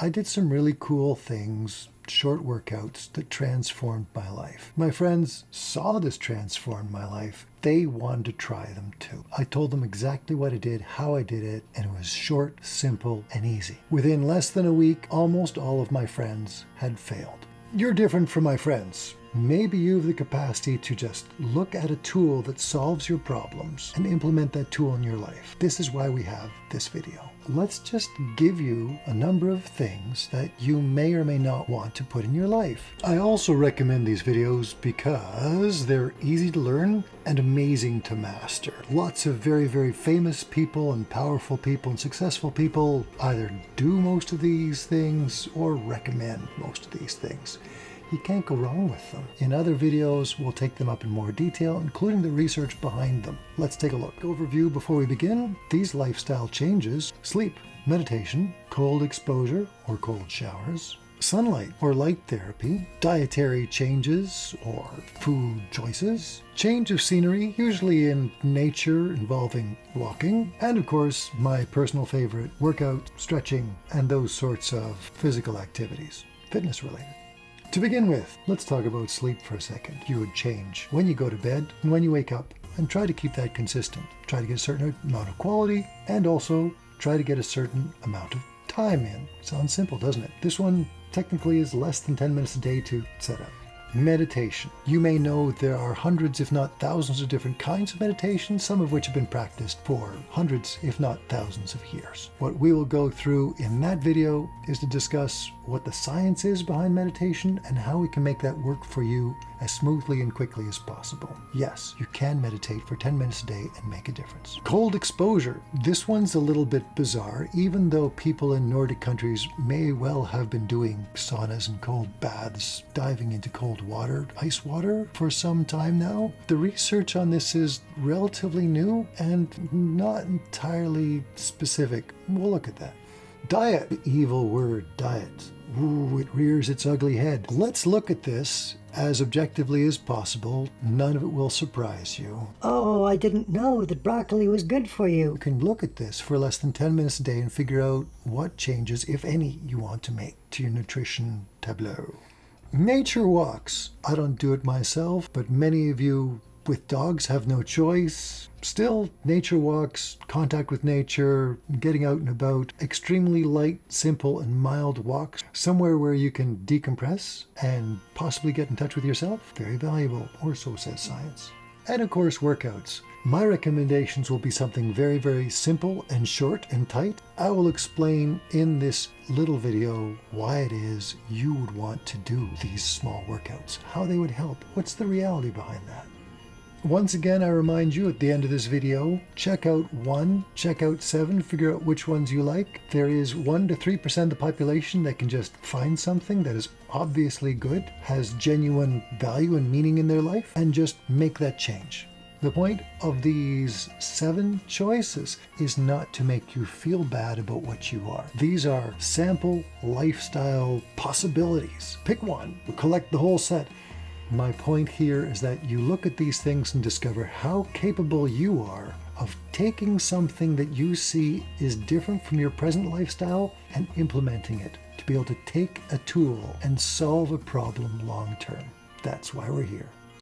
I did some really cool things, short workouts that transformed my life. My friends saw this transform my life. They wanted to try them too. I told them exactly what I did, how I did it, and it was short, simple, and easy. Within less than a week, almost all of my friends had failed. You're different from my friends. Maybe you have the capacity to just look at a tool that solves your problems and implement that tool in your life. This is why we have this video. Let's just give you a number of things that you may or may not want to put in your life. I also recommend these videos because they're easy to learn and amazing to master. Lots of very, very famous people and powerful people and successful people either do most of these things or recommend most of these things. You can't go wrong with them. In other videos, we'll take them up in more detail, including the research behind them. Let's take a look. Overview before we begin. These lifestyle changes: sleep, meditation, cold exposure or cold showers, sunlight or light therapy, dietary changes or food choices, change of scenery, usually in nature involving walking, and of course, my personal favorite, workout, stretching, and those sorts of physical activities, fitness related. To begin with, let's talk about sleep for a second. You would change when you go to bed and when you wake up, and try to keep that consistent. Try to get a certain amount of quality, and also try to get a certain amount of time in. Sounds simple, doesn't it? This one technically is less than 10 minutes a day to set up. Meditation. You may know there are hundreds, if not thousands, of different kinds of meditation, some of which have been practiced for hundreds, if not thousands of years. What we will go through in that video is to discuss what the science is behind meditation and how we can make that work for you as smoothly and quickly as possible. Yes, you can meditate for 10 minutes a day and make a difference. Cold exposure. This one's a little bit bizarre, even though people in Nordic countries may well have been doing saunas and cold baths, diving into cold water, ice water, for some time now. The research on this is relatively new and not entirely specific. We'll look at that. Diet. The evil word, diet. Ooh, it rears its ugly head. Let's look at this as objectively as possible. None of it will surprise you. Oh, I didn't know that broccoli was good for you. You can look at this for less than 10 minutes a day and figure out what changes, if any, you want to make to your nutrition tableau. Nature walks. I don't do it myself, but many of you with dogs have no choice. Still, nature walks, contact with nature, getting out and about, extremely light, simple, and mild walks, somewhere where you can decompress and possibly get in touch with yourself. Very valuable, or so says science. And of course, workouts. My recommendations will be something very, very simple and short and tight. I will explain in this little video why it is you would want to do these small workouts, how they would help, what's the reality behind that. Once again, I remind you at the end of this video, check out 1, check out 7, figure out which ones you like. There is 1 to 3% of the population that can just find something that is obviously good, has genuine value and meaning in their life, and just make that change. The point of these 7 choices is not to make you feel bad about what you are. These are sample lifestyle possibilities. Pick one, collect the whole set. My point here is that you look at these things and discover how capable you are of taking something that you see is different from your present lifestyle and implementing it to be able to take a tool and solve a problem long term. That's why we're here.